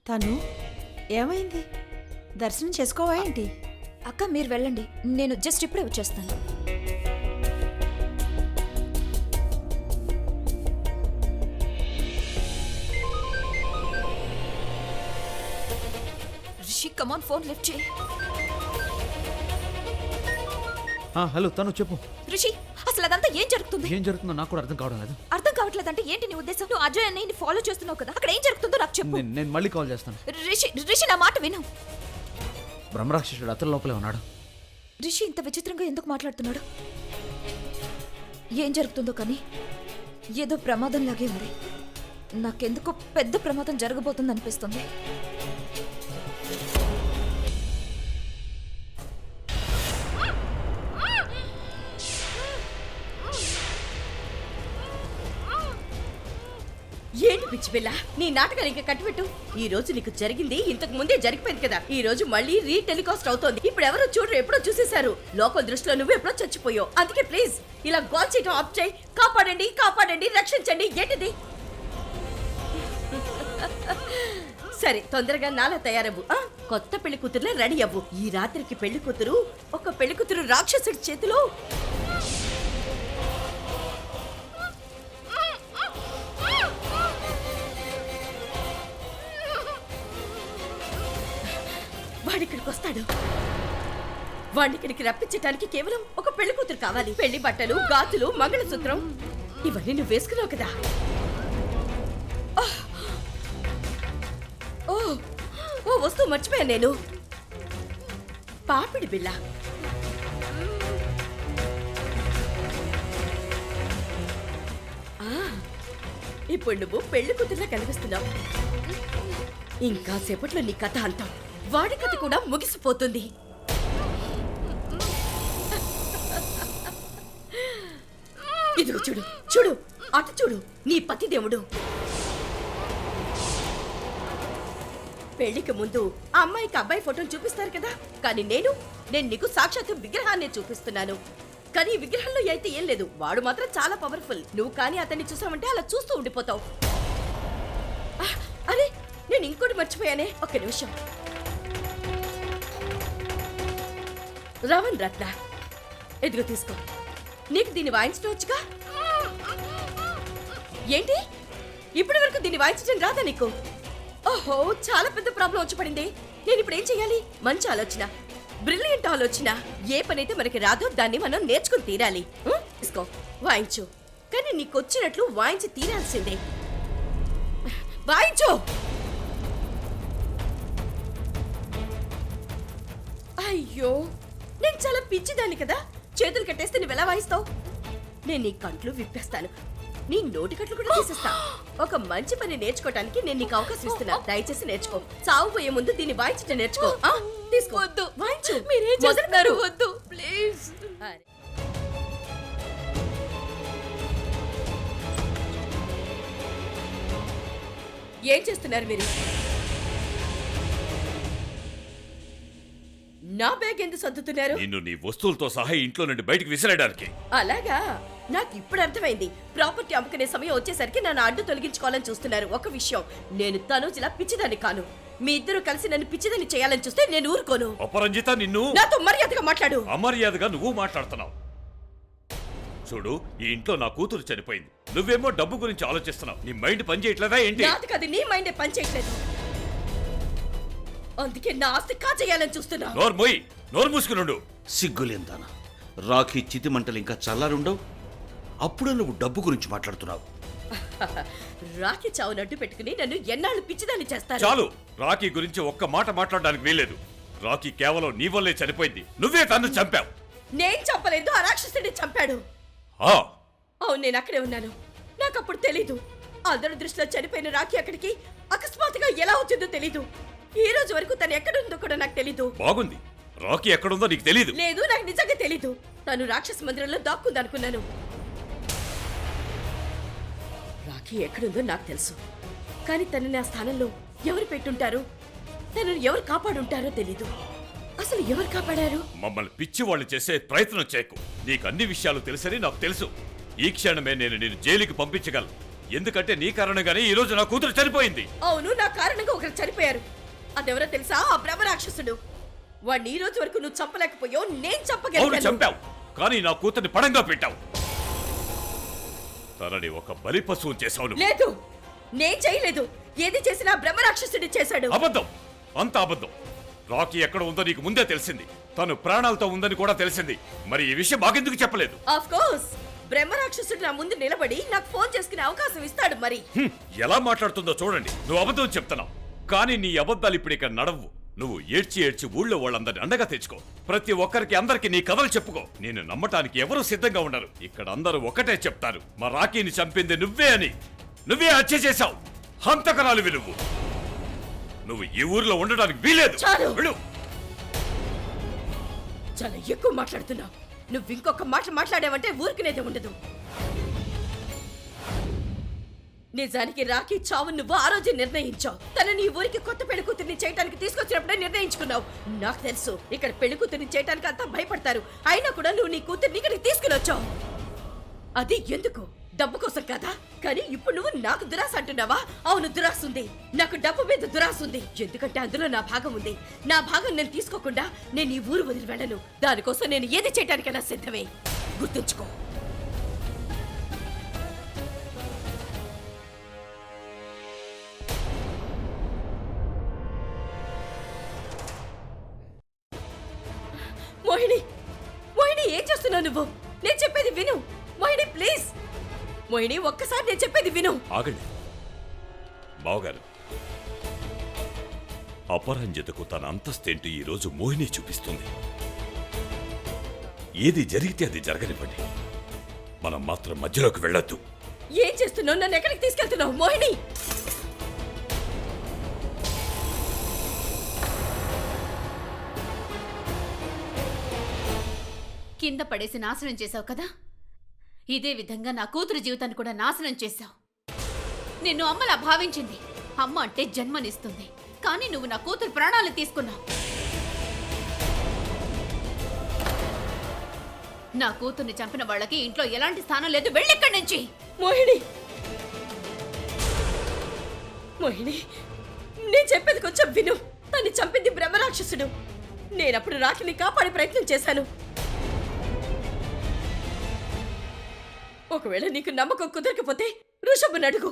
తను ఏమైంది? దర్శనం చేసుకోవా ఏంటి? అక్క మీరు వెళ్ళండి, నేను జస్ట్ ఇప్పుడే వచ్చేస్తాను. రిషి కమాన్, ఫోన్ లిఫ్ట్ చేయి. హలో తను చెప్పు. రిషి, అసలు అదంతా ఏం జరుగుతుంది? ఏం జరుగుతుందో నాకు కూడా అర్థం కావడం లేదు. అర్థం కావట్లేదంటే ఏంటి నీ ఉద్దేశం? నువ్వు అజయ్ అన్నయ్యని ఫాలో చేస్తున్నావు కదా, అక్కడ ఏం జరుగుతుందో నాకు చెప్పు. నేను మళ్ళీ కాల్ చేస్తాను. రిషి నా మాట విను. బ్రహ్మరాక్షసుడు అతని లోపలే ఉన్నాడు. రిషి ఇంత విచిత్రంగా ఎందుకు మాట్లాడుతున్నాడు? ఏం జరుగుతుందో కానీ ఏదో ప్రమాదంలాగే ఉంది. నాకెందుకో పెద్ద ప్రమాదం జరగబోతుంది అనిపిస్తుంది. ఏంటి పిచ్చి పిల్ల, నీ నాటకాలు ఇంకా కట్టిపెట్టు. ఈ రోజు నీకు జరిగింది ఇంతకు ముందే జరిగిపోయింది కదా. ఈ రోజు మళ్ళీ రీటెలికాస్ట్ అవుతోంది. ఇప్పుడు ఎవరో చూడరు, ఎప్పుడో చూసేశారు. లోకల్ దృష్టిలో నువ్వు ఎప్పుడో చచ్చిపోయావు. అందుకే ప్లీజ్ ఇలా గోల్ చేయటం ఆఫ్ చేయి. కాపాడండి, కాపాడండి, రక్షించండి. ఏంటిది? సరే, తొందరగా నాలా తయారవ్వు. కొత్త పెళ్లి కూతురులే రెడీ అవ్వు. ఈ రాత్రికి పెళ్లి కూతురు ఒక పెళ్లి కూతురు రాక్షసుడి చేతిలో. వాడిక్కడికి వస్తాడు. వాడిక్కడికి రప్పించటానికి కేవలం ఒక పెళ్లి కూతురు కావాలి. పెళ్లి బట్టలు, గాజులు, మంగళసూత్రం ఇవన్నీ నువ్వు వేసుకున్నావు కదా. ఓ వస్తువు మర్చిపోయాను నేను. పాపిడి బిళ్ళ. ఇప్పుడు నువ్వు పెళ్లి కూతురులా కనిపిస్తున్నావు. ఇంకా సేపట్లో నీ కథ అంటావు. వాడి కథ కూడా ముగిసిపోతుంది. ఇదిగో చూడు, చూడు, అటు చూడు, నీ పతిదేవుడు. పెళ్లికి ముందు ఆ అమ్మాయికి అబ్బాయి ఫోటోలు చూపిస్తారు కదా, కానీ నేను నీకు సాక్షాత్తు విగ్రహాన్ని చూపిస్తున్నాను. కానీ ఈ విగ్రహంలో అయితే ఏం లేదు. వాడు మాత్రం చాలా పవర్ఫుల్. నువ్వు కానీ అతన్ని చూసావంటే అలా చూస్తూ ఉండిపోతావు. అరే, నేను ఇంకోటి మర్చిపోయానే. ఒక్క నిమిషం. రవణ్ రత్న, ఎదుగు తీసుకో. నీకు దీన్ని వాయించడం వచ్చుగా? ఏంటి, ఇప్పటి వరకు దీన్ని వాయించడం రాదా నీకు? ఓహో, చాలా పెద్ద ప్రాబ్లం వచ్చి పడింది. నేను ఇప్పుడు ఏం చెయ్యాలి? మంచి ఆలోచన, బ్రిలియంట్ ఆలోచన. ఏ పనైతే మనకి రాదో దాన్ని మనం నేర్చుకుని తీరాలి. తీసుకో, వాయించు. కానీ నీకు వచ్చినట్లు వాయించి తీరాల్సిందే. వాయించు. అయ్యో, నేను చాలా పిచ్చిదాన్ని కదా. చేతులు కట్టేస్తే నువ్వు ఎలా వాయిస్తావు? నేను నీ కంట్లు విప్పేస్తాను, నీ నోటి కట్లు కూడా తీసేస్తా. ఒక మంచి పని నేర్చుకోవటానికి నేను నీకు అవకాశం ఇస్తున్నా. దయచేసి నేర్చుకో. సాగు పోయే ముందు దీన్ని వాయించడం నేర్చుకో. తీసుకోవద్దు, వాయించు. మీరేం చేస్తున్నారు? వద్దు ప్లీజ్. ఏం చేస్తున్నారు మీరు? నా బ్యాగ్ ఎందుకు సర్దుతున్నారు? నిన్ను నీ వస్తువులతో సహా ఇంట్లో నుండి బయటికి విసిరేయడానికి. అలాగా, నాకు ఇప్పుడు అర్థమైంది. ప్రాపర్టీ అమ్ముకునే సమయం వచ్చేసరికి నన్ను అడ్డు తొలగించుకోవాలని చూస్తున్నారు. ఒక విషయం, నేను తనుజలా పిచ్చిదాన్ని కాను. మీ ఇద్దరు కలిసి నన్ను పిచ్చిదాన్ని చేయాలని చూస్తే నేను ఊరుకోను. అపరంజిత, నిన్ను నాతో మర్యాదగా మాట్లాడు. అమర్యాదగా నువ్వు మాట్లాడుతున్నావు. చూడు, ఈ ఇంట్లో నా కూతురు చనిపోయింది. నువ్వేమో డబ్బు గురించి ఆలోచిస్తున్నావు. నీ మైండ్ పని చేయట్లేదా ఏంటి? నాది కాదు, నీ మైండే పని చేయట్లేదు. అందుకే నా ఆస్తి కాజేయాలని చూస్తున్నా. నోరు మూసుకునుండు. సిగ్గులేందానా, రాఖీ చితి మంటలు ఇంకా చల్లారుండవు, అప్పుడే నువ్వు డబ్బు గురించి మాట్లాడుతున్నావు. రాఖీ చావునట్టు పెట్టుకుని నన్ను ఎన్నాళ్ళు పిచ్చిదాన్ని చేస్తారు. చాలు, రాఖీ గురించి ఒక్క మాట మాట్లాడడానికి వీల్లేదు. రాఖీ కేవలం నీ వల్లే చనిపోయింది. నువ్వే తన్ను చంపావు. నేను చంపలేదు, ఆ రాక్షసుడిని చంపాడు. అవును, నేను అక్కడే ఉన్నాను. నాకు అప్పుడు తెలీదు. అందరి దృష్టిలో చనిపోయిన రాఖీ అక్కడికి అకస్మాత్తుగా ఎలా వచ్చిందో తెలీదు. ఈ రోజు వరకు తను ఎక్కడుందో కూడా నాకు తెలీదు. బాగుంది, రాఖీ ఎక్కడుందో నీకు తెలీదు? లేదు, నాకు నిజంగా తెలీదు. తను రాక్షస మందిరంలో దాక్కుంది అనుకున్నాను. రాఖీ ఎక్కడుందో నాకు తెలుసు, కానీ తను నా స్థానంలో ఎవరు పెట్టుంటారు, తనను ఎవరు కాపాడుంటారో తెలీదు. అసలు ఎవరు కాపాడారు? మమ్మల్ని పిచ్చి వాళ్ళు చేసే ప్రయత్నం చేయకు. నీకు అన్ని విషయాలు తెలుసని నాకు తెలుసు. ఈ క్షణమే నేను జైలుకి పంపించగలను. ఎందుకంటే నీ కారణంగానే ఈ రోజు నా కూతురు చనిపోయింది. అవును, నా కారణంగా ఒకరు చనిపోయారు. అదెవరో తెలుసా? ఆ బ్రహ్మరాక్షసుడు. వాడిని ఈ రోజు వరకు నువ్వు చంపలేకపోయావు, నేను అవును చంపగలిగాను. చంపావు, కానీ నా కూతుర్ని పడంగా పెట్టావు. తనని ఒక బలి పశువు చేశావు నువ్వు. లేదు, నేను చేయలేదు. ఏది చేసినా బ్రహ్మరాక్షసుడి చేశాడు. అబద్ధం, అంత అబద్ధం. రాకీ ఎక్కడ ఉందో నీకు ముందే తెలిసింది. తను ప్రాణాలతో ఉందని కూడా తెలిసింది. మరి ఈ విషయం మాకెందుకు చెప్పలేదు? ఆఫ్ కోర్స్, బ్రహ్మరాక్షసుడు నా ముందు నిలబడి నాకు ఫోన్ చేసుకునే అవకాశం ఇస్తాడు. మరి ఎలా మాట్లాడుతుందో చూడండి. నువ్వు అబద్ధం చెప్తున్నావు, కానీ నీ అబద్ధాలు ఇప్పుడు ఇక్కడ నడవు. నువ్వు ఏడ్చి ఏడ్చి ఊళ్ళో వాళ్ళందరినీ అండగా తెచ్చుకో. ప్రతి ఒక్కరికి అందరికి నీ కథలు చెప్పుకో. నేను నమ్మటానికి ఎవరూ సిద్ధంగా ఉండరు. ఇక్కడ అందరూ ఒకటే చెప్తారు, మా రాకీని చంపింది నువ్వే అని. నువ్వే హత్య చేశావు. హంతకరాలు నువ్వు ఈ ఊర్లో ఉండడానికి వీలేదు. చాలు. వెళ్ళు. చాలా ఎక్కువ మాట్లాడుతున్నావు. నువ్వు ఇంకొక మాట మాట్లాడావంటే ఊరికినేదే ఉండదు. నిజానికి రాకీ చావు నువ్వు ఆ రోజే నిర్ణయించావు. తనని ఈ ఊరికి కొత్త పెళ్లి కూతుర్ని చేయడానికి తీసుకొచ్చినప్పుడే నిర్ణయించుకున్నావు. నాకు తెలుసు ఇక్కడ పెళ్లి కూతుర్ని చేయడానికి అంతా భయపడతారు. అయినా కూడా నువ్వు నీ కూతుర్ని ఇక్కడికి తీసుకుని వచ్చావు. అది ఎందుకు? డబ్బు కోసం కదా. కానీ ఇప్పుడు నువ్వు నాకు దురాశ అంటున్నావా? అవును, దురాశ ఉంది. నాకు డబ్బు మీద దురాశ ఉంది. ఎందుకంటే అందులో నా భాగం ఉంది. నా భాగం నేను తీసుకోకుండా నేను ఈ ఊరు వదిలి వెళ్ళను. దానికోసం నేను ఏది చేయడానికైనా సిద్ధమే. గుర్తుంచుకో. మోహిని, మోహిని, ఏం చేస్తున్నావు నువ్వు? నేను చెప్పేది విను. మోహిని ప్లీజ్. మోహిని, ఒక్కసారి నేను చెప్పేది విను. ఆగండి బావగారు. అపరంజితకు తన అంతస్తేంటి ఈ రోజు మోహిని చూపిస్తుంది. ఏది జరిగితే అది జరగనివ్వండి. మనం మాత్రం మధ్యలోకి వెళ్ళొద్దు. ఏం చేస్తున్నావు? నన్ను ఎక్కడికి తీసుకెళ్తున్నావు? మోహిని, కింద పడేసి నాశనం చేశావు కదా, ఇదే విధంగా నా కూతురు జీవితాన్ని కూడా నాశనం చేశావు. నిన్ను అమ్మలా భావించింది. అమ్మ అంటే జన్మనిస్తుంది, కానీ నువ్వు నా కూతురు ప్రాణాలు తీసుకున్నావు. నా కూతుర్ని చంపిన వాళ్ళకి ఇంట్లో ఎలాంటి స్థానం లేదు. వెళ్ళిక్కడి నుంచి. మోహిని, మోహిని, నేను చెప్పేది కొంచెం విను. తన్ని చంపింది బ్రహ్మరాక్షసుడు. నేనప్పుడు రాఖీని కాపాడే ప్రయత్నం చేశాను. ఒకవేళ నీకు నమ్మకం కుదరకపోతే ఋషభ్ని అడుగు.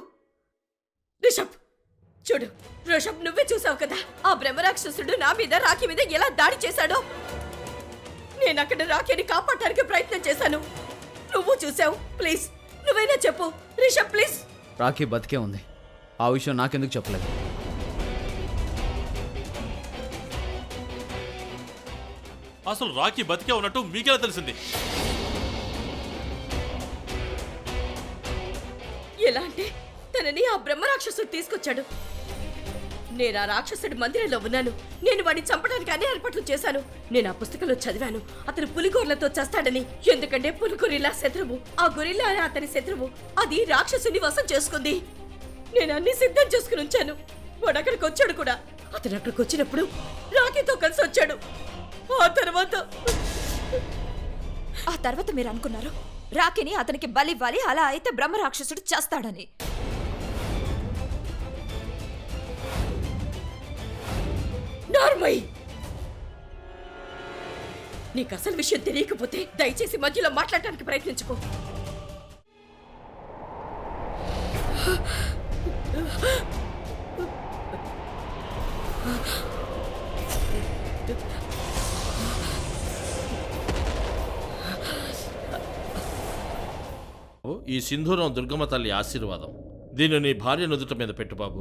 ఋషభ్, చూడు ఋషభ్, నువ్వే చూసావు కదా ఆ బ్రహ్మరాక్షసుడు నా మీద రాఖీ మీద ఎలా దాడి చేశాడో. నేను అక్కడ రాఖీని కాపాడటానికి ప్రయత్నం చేశాను. నువ్వు చూసావు. ప్లీజ్ నువ్వైనా చెప్పు రిషబ్, ప్లీజ్. రాఖీ బతికే ఉంది. ఆ విషయం నాకెందుకు చెప్పలేదు? అసలు రాఖీ బతికే ఉన్నట్టు మీకెలా తెలిసింది? ఎలా అంటే తనని ఆ బ్రహ్మరాక్షసుడు తీసుకొచ్చాడు. నేను ఆ రాక్షసుడి మందిరంలో ఉన్నాను. నేను వాడిని చంపడానికి అన్ని ఏర్పాట్లు చేశాను. నేను ఆ పుస్తకంలో చదివాను అతను పులిగోర్లతో చేస్తాడని. ఎందుకంటే పులిగొరిల్లా శత్రువు, ఆ గొరిల్లా అతని శత్రువు. అది రాక్షసుని వశం చేసుకుంది. నేను అన్ని సిద్ధం చేసుకుని ఉంచాను. వాడు అక్కడికి వచ్చాడు కూడా. అతను అక్కడికి వచ్చినప్పుడు రాఖీతో కలిసి వచ్చాడు. ఆ తర్వాత మీరు అనుకున్నారు రాఖీని అతనికి బలివ్వాలి, అలా అయితే బ్రహ్మరాక్షసుడు చేస్తాడని. నార్మల్, నీకు అసలు విషయం తెలియకపోతే దయచేసి మధ్యలో మాట్లాడటానికి ప్రయత్నించుకో. ఈ సింధూరం దుర్గమ్మ తల్లి ఆశీర్వాదం. దీన్ని నీ భార్య నుదుట మీద పెట్టు బాబు.